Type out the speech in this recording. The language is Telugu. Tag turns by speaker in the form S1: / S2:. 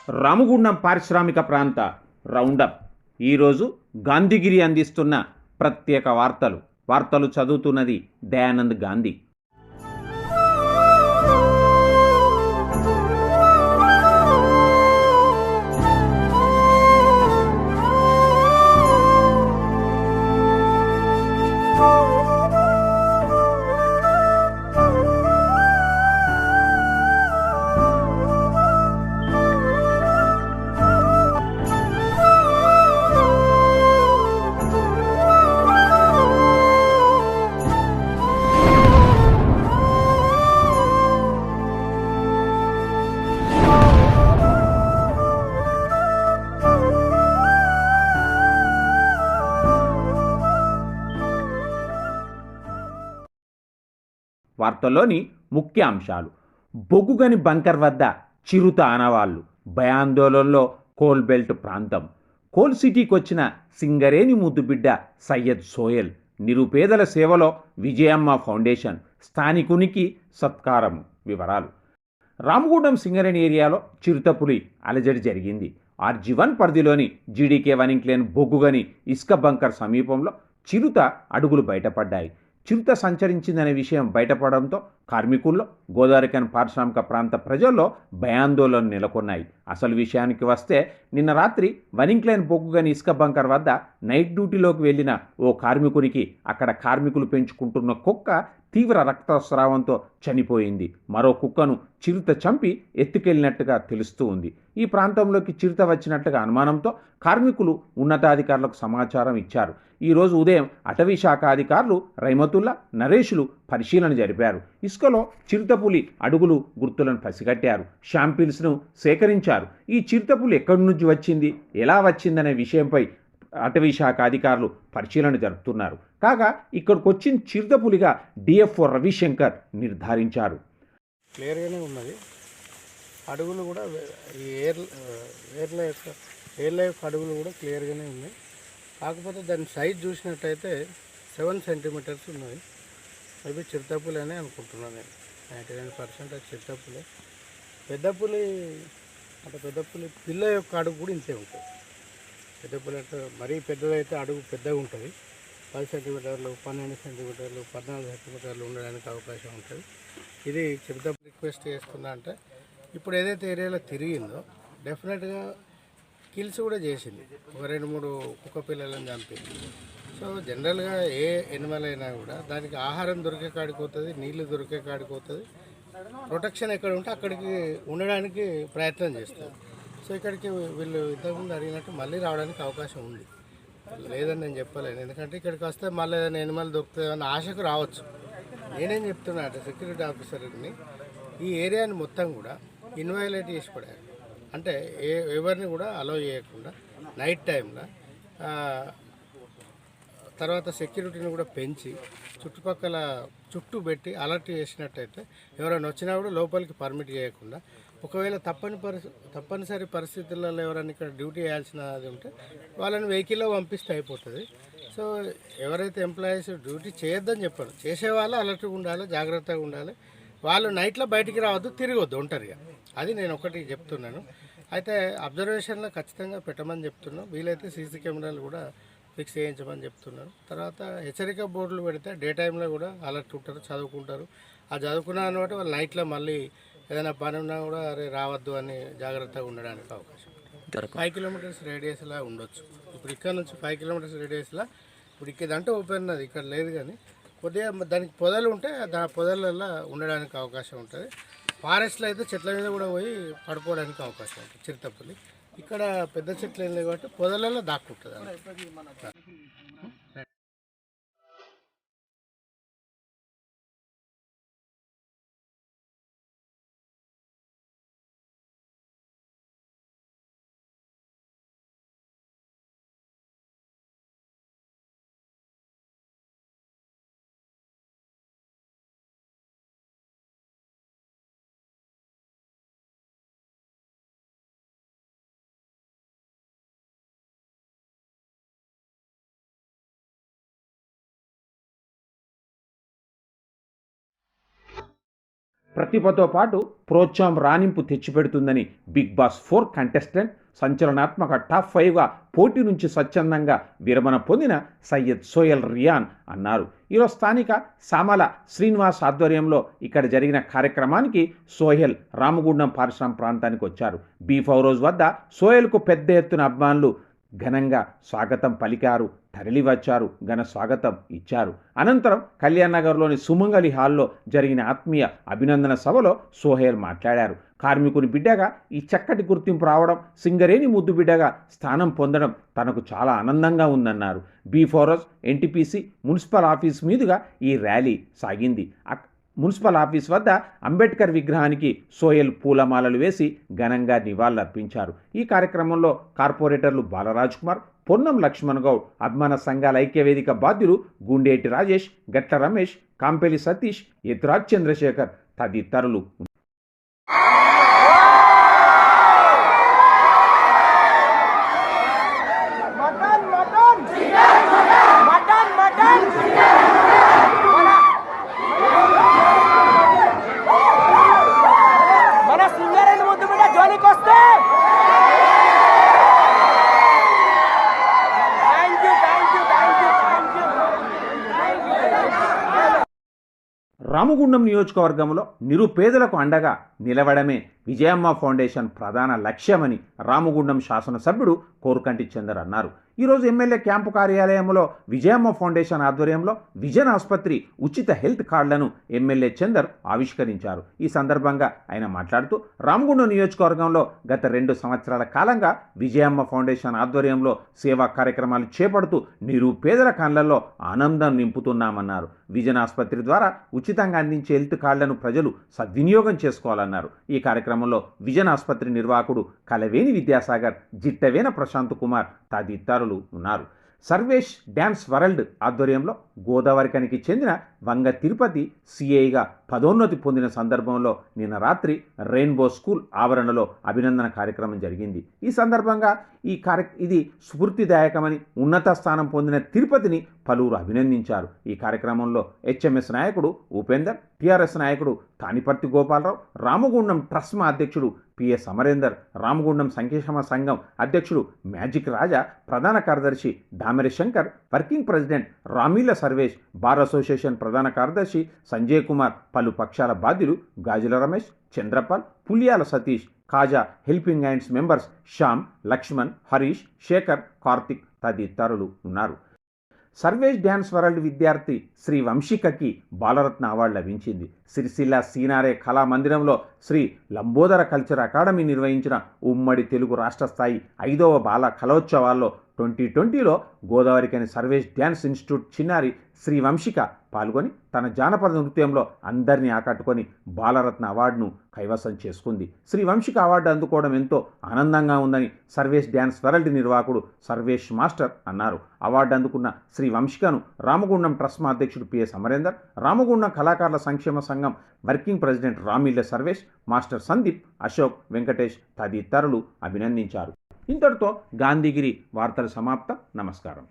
S1: రామగుండం పారిశ్రామిక ప్రాంత రౌండప్. ఈరోజు గాంధీగిరి అందిస్తున్న ప్రత్యేక వార్తలు చదువుతున్నది దయానంద్ గాంధీ. వార్తల్లోని ముఖ్య అంశాలు: బొగ్గుగని బంకర్ వద్ద చిరుత ఆనవాళ్లు, భయాందోళనలో కోల్ బెల్ట్ ప్రాంతం, కోల్ సిటీకి వచ్చిన సింగరేణి ముద్దుబిడ్డ సయ్యద్ సోయల్, నిరుపేదల సేవలో విజయమ్మ ఫౌండేషన్, స్థానికునికి సత్కారం. వివరాలు: రామగుండం సింగరేణి ఏరియాలో చిరుతపులి అలజడి జరిగింది. RG1 పరిధిలోని GDK వనింగ్లేన్ బొగ్గుగని ఇసుక బంకర్ సమీపంలో చిరుత అడుగులు బయటపడ్డాయి. చిరుత సంచరించిందనే విషయం బయటపడడంతో కార్మికుల్లో, గోదావరిఖని పారిశ్రామిక ప్రాంత ప్రజల్లో భయాందోళనలు నెలకొన్నాయి. అసలు విషయానికి వస్తే, నిన్న రాత్రి వనింగ్లేన్ బొగ్గుగని ఇసుక బంకర్ వద్ద నైట్ డ్యూటీలోకి వెళ్లిన ఓ కార్మికునికి అక్కడ కార్మికులు పెంచుకుంటున్న కుక్క తీవ్ర రక్తస్రావంతో చనిపోయింది. మరో కుక్కను చిరుత చంపి ఎత్తుకెళ్లినట్టుగా తెలుస్తూ ఉంది. ఈ ప్రాంతంలోకి చిరుత వచ్చినట్టుగా అనుమానంతో కార్మికులు ఉన్నతాధికారులకు సమాచారం ఇచ్చారు. ఈరోజు ఉదయం అటవీ శాఖ అధికారులు రైమతుల్లా, నరేష్లు పరిశీలన జరిపారు. ఇసుకలో చిరుతపులి అడుగులు గుర్తులను పసిగట్టారు. శాంపిల్స్ను సేకరించారు. ఈ చిరుతపులి ఎక్కడి నుంచి వచ్చింది, ఎలా వచ్చిందనే విషయంపై అటవీ శాఖ అధికారులు పరిశీలన జరుపుతున్నారు. కాగా ఇక్కడికి వచ్చిన చిరుతపులిగా DFO రవిశంకర్ నిర్ధారించారు.
S2: క్లియర్గానే ఉన్నది. అడుగులు కూడా ఈ ఎయిర్ లైఫ్ అడుగులు కూడా క్లియర్గానే ఉన్నాయి. కాకపోతే దాని సైజ్ చూసినట్టయితే 7 సెంటీమీటర్స్ ఉన్నది. మేబీ చిరుతపులి అనే అనుకుంటున్నాను నేను. 99% అది చిరుతపులే. పెద్ద పులి పిల్ల యొక్క అడుగు కూడా ఇంతే ఉంటుంది. పెద్ద పులి అంటే మరీ పెద్దదైతే అడుగు పెద్దగా ఉంటుంది. 10 సెంటీమీటర్లు, 12 సెంటీమీటర్లు, 14 సెంటీమీటర్లు ఉండడానికి అవకాశం ఉంటుంది. ఇది చిరుతపులి రిక్వెస్ట్ చేస్తున్నా అంటే, ఇప్పుడు ఏదైతే ఏరియాలో తిరిగిందో డెఫినెట్గా కిల్స్ కూడా చేసింది. ఒక 2-3 కుక్క పిల్లలను చంపింది. సో జనరల్గా ఏ ఎనిమల్ అయినా కూడా దానికి ఆహారం దొరికే కాడికి పోతుంది, నీళ్లు దొరికే కాడికి పోతుంది. ప్రొటెక్షన్ ఎక్కడ ఉంటే అక్కడికి ఉండడానికి ప్రయత్నం చేస్తుంది. సో ఇక్కడికి వీళ్ళు ఇంతకుముందు అడిగినట్టు మళ్ళీ రావడానికి అవకాశం ఉంది. లేదని నేను చెప్పలేను. ఎందుకంటే ఇక్కడికి వస్తే మళ్ళీ ఏదైనా ఎనిమల్ దొరుకుతుందని ఆశకు రావచ్చు. నేనేం చెప్తున్నా అంటే, సెక్యూరిటీ ఆఫీసర్ని ఈ ఏరియాని మొత్తం కూడా ఇన్వైలేట్ చేసి పడారు. అంటే ఎవరిని కూడా అలౌ చేయకుండా నైట్ టైంలో, తర్వాత సెక్యూరిటీని కూడా పెంచి చుట్టుపక్కల చుట్టూ పెట్టి అలర్ట్ చేసినట్టయితే ఎవరైనా వచ్చినా కూడా లోపలికి పర్మిట్ చేయకుండా, ఒకవేళ తప్పనిసరి పరిస్థితులలో ఎవరైనా ఇక్కడ డ్యూటీ చేయాల్సినది ఉంటే వాళ్ళని వెహికల్లో పంపిస్తే అయిపోతుంది. సో ఎవరైతే ఎంప్లాయీస్ డ్యూటీ చేయొద్దని చెప్పారు, చేసేవాళ్ళు అలర్ట్గా ఉండాలి, జాగ్రత్తగా ఉండాలి. వాళ్ళు నైట్లో బయటికి రావద్దు, తిరగొద్దు ఒంటరిగా. అది నేను ఒకటి చెప్తున్నాను. అయితే అబ్జర్వేషన్లో ఖచ్చితంగా పెట్టమని చెప్తున్నాను. వీలైతే CC కెమెరాలు కూడా ఫిక్స్ చేయించమని చెప్తున్నాను. తర్వాత హెచ్చరిక బోర్డులు పెడితే డే టైంలో కూడా అలర్ట్ ఉంటారు, చదువుకుంటారు. ఆ చదువుకున్న అనమాట వాళ్ళు నైట్లో మళ్ళీ ఏదైనా పని ఉన్నా కూడా అరే రావద్దు అని జాగ్రత్తగా ఉండడానికి అవకాశం. 5 కిలోమీటర్స్ రేడియస్లా ఉండొచ్చు. ఇప్పుడు ఇక్కడ నుంచి 5 కిలోమీటర్స్ రేడియస్లా, ఇప్పుడు ఇక్కడంటే ఓపెన్ అది, ఇక్కడ లేదు. కానీ కొద్దిగా దానికి పొదలు ఉంటే పొదలలో ఉండడానికి అవకాశం ఉంటుంది. ఫారెస్ట్లో అయితే చెట్ల మీద కూడా పోయి పడుకోవడానికి అవకాశం ఉంటుంది చిరుతపులి. ఇక్కడ పెద్ద చెట్లు ఏం లేవు కాబట్టి పొదలలో దాక్కుంటుంది.
S1: ప్రతిభతో పాటు ప్రోత్సాహం రాణింపు తెచ్చిపెడుతుందని బిగ్ బాస్ 4 కంటెస్టెంట్ సంచలనాత్మక టాప్ 5గా పోటీ నుంచి స్వచ్ఛందంగా విరమణ పొందిన సయ్యద్ సోయల్ రియాన్ అన్నారు. ఈరోజు స్థానిక సామల శ్రీనివాస్ ఆధ్వర్యంలో ఇక్కడ జరిగిన కార్యక్రమానికి సోహెల్ రామగుండం పారిశ్రామిక ప్రాంతానికి వచ్చారు. బీఫ్ హౌస్ వద్ద సోహెల్కు పెద్ద ఎత్తున అభిమానులు ఘనంగా స్వాగతం పలికారు, తరలివచ్చారు, ఘన స్వాగతం ఇచ్చారు. అనంతరం కళ్యాణ్ నగర్లోని సుమంగళి హాల్లో జరిగిన ఆత్మీయ అభినందన సభలో సోహెల్ మాట్లాడారు. కార్మికుని బిడ్డగా ఈ చక్కటి గుర్తింపు రావడం, సింగరేణి ముద్దు బిడ్డగా స్థానం పొందడం తనకు చాలా ఆనందంగా ఉందన్నారు. బీ4ఎస్ ఎన్టీపీసీ మున్సిపల్ ఆఫీస్ మీదుగా ఈ ర్యాలీ సాగింది. మున్సిపల్ ఆఫీస్ వద్ద అంబేద్కర్ విగ్రహానికి సోహెల్ పూలమాలలు వేసి ఘనంగా నివాళులర్పించారు. ఈ కార్యక్రమంలో కార్పొరేటర్లు బాలరాజ్ కుమార్, పొన్నం లక్ష్మణ్ గౌడ్, అభిమాన సంఘాల ఐక్యవేదిక బాధ్యులు గుండేటి రాజేష్, గట్ల రమేష్, కాంపెలి సతీష్, యతురాజ్ చంద్రశేఖర్ తదితరులు రామగుండం నియోజకవర్గంలో నిరుపేదలకు అండగా నిలవడమే విజయమ్మ ఫౌండేషన్ ప్రధాన లక్ష్యమని రామగుండం శాసనసభ్యుడు కోరుకంటి చందర్ అన్నారు. ఈరోజు ఎమ్మెల్యే క్యాంపు కార్యాలయంలో విజయమ్మ ఫౌండేషన్ ఆధ్వర్యంలో విజన్ ఆసుపత్రి ఉచిత హెల్త్ కార్డులను ఎమ్మెల్యే చందర్ ఆవిష్కరించారు. ఈ సందర్భంగా ఆయన మాట్లాడుతూ రామగుండం నియోజకవర్గంలో గత 2 సంవత్సరాల కాలంగా విజయమ్మ ఫౌండేషన్ ఆధ్వర్యంలో సేవా కార్యక్రమాలు చేపడుతూ నిరుపేదల కళ్ళల్లో ఆనందం నింపుతున్నామన్నారు. విజన్ ఆసుపత్రి ద్వారా ఉచితంగా అందించే హెల్త్ కార్డులను ప్రజలు సద్వినియోగం చేసుకోవాలన్నారు. ఈ కార్యక్రమంలో విజన్ ఆసుపత్రి నిర్వాహకుడు కలవేని విద్యాసాగర్, జిట్టవేన ప్రశాంత్ కుమార్ తదితరులు ఉన్నారు. సర్వేష్ డ్యాన్స్ వరల్డ్ ఆధ్వర్యంలో గోదావరికనికి చెందిన వంగ తిరుపతి సిఐగా పదోన్నతి పొందిన సందర్భంలో నిన్న రాత్రి రెయిన్బో స్కూల్ ఆవరణలో అభినందన కార్యక్రమం జరిగింది. ఈ సందర్భంగా ఇది స్ఫూర్తిదాయకమని ఉన్నత స్థానం పొందిన తిరుపతిని పలువురు అభినందించారు. ఈ కార్యక్రమంలో హెచ్ఎంఎస్ నాయకుడు ఉపేందర్, టీఆర్ఎస్ నాయకుడు తానిపర్తి గోపాలరావు, రామగుండం ట్రస్మా అధ్యక్షుడు పిఎస్ అమరేందర్, రామగుండం సంక్షేమ సంఘం అధ్యక్షుడు మ్యాజిక్ రాజా, ప్రధాన కార్యదర్శి Dameri Shankar, working president Ramila Sarvesh, bar association ప్రధాన కార్యదర్శి సంజయ్ కుమార్, పలు పక్షాల బాధ్యులు Gajula Ramesh, Chandrapal, Puliyala Satish, Khaja helping hands members Shyam, Lakshman, Harish, Shekhar, Karthik తదితరులు ఉన్నారు. సర్వేష్ డ్యాన్స్ వరల్డ్ విద్యార్థి శ్రీ వంశికకి బాలరత్న అవార్డు లభించింది. సిరిసిల్ల సీనారే కళామందిరంలో శ్రీ లంబోదర కల్చర్ అకాడమీ నిర్వహించిన ఉమ్మడి తెలుగు రాష్ట్ర స్థాయి 5వ బాల కళోత్సవాల్లో 2020లో గోదావరికని సర్వేష్ డ్యాన్స్ ఇన్స్టిట్యూట్ చిన్నారి శ్రీ వంశిక పాల్గొని తన జానపద నృత్యంలో అందరినీ ఆకట్టుకొని బాలరత్న అవార్డును కైవసం చేసుకుంది. శ్రీ వంశిక అవార్డు అందుకోవడం ఎంతో ఆనందంగా ఉందని సర్వేష్ డ్యాన్స్ వరల్డ్ నిర్వాహకుడు సర్వేష్ మాస్టర్ అన్నారు. అవార్డు అందుకున్న శ్రీ వంశికను రామగుండం ట్రస్మా అధ్యక్షుడు పిఎస్ అమరేందర్, రామగుండం కళాకారుల సంక్షేమ సంఘం working president Ramilla Sarvesh, master Sandeep, Ashok, Venkatesh తదితరులు అభినందించారు. ఇంతటితో గాంధీగిరి వార్తలు సమాప్తం. నమస్కారం.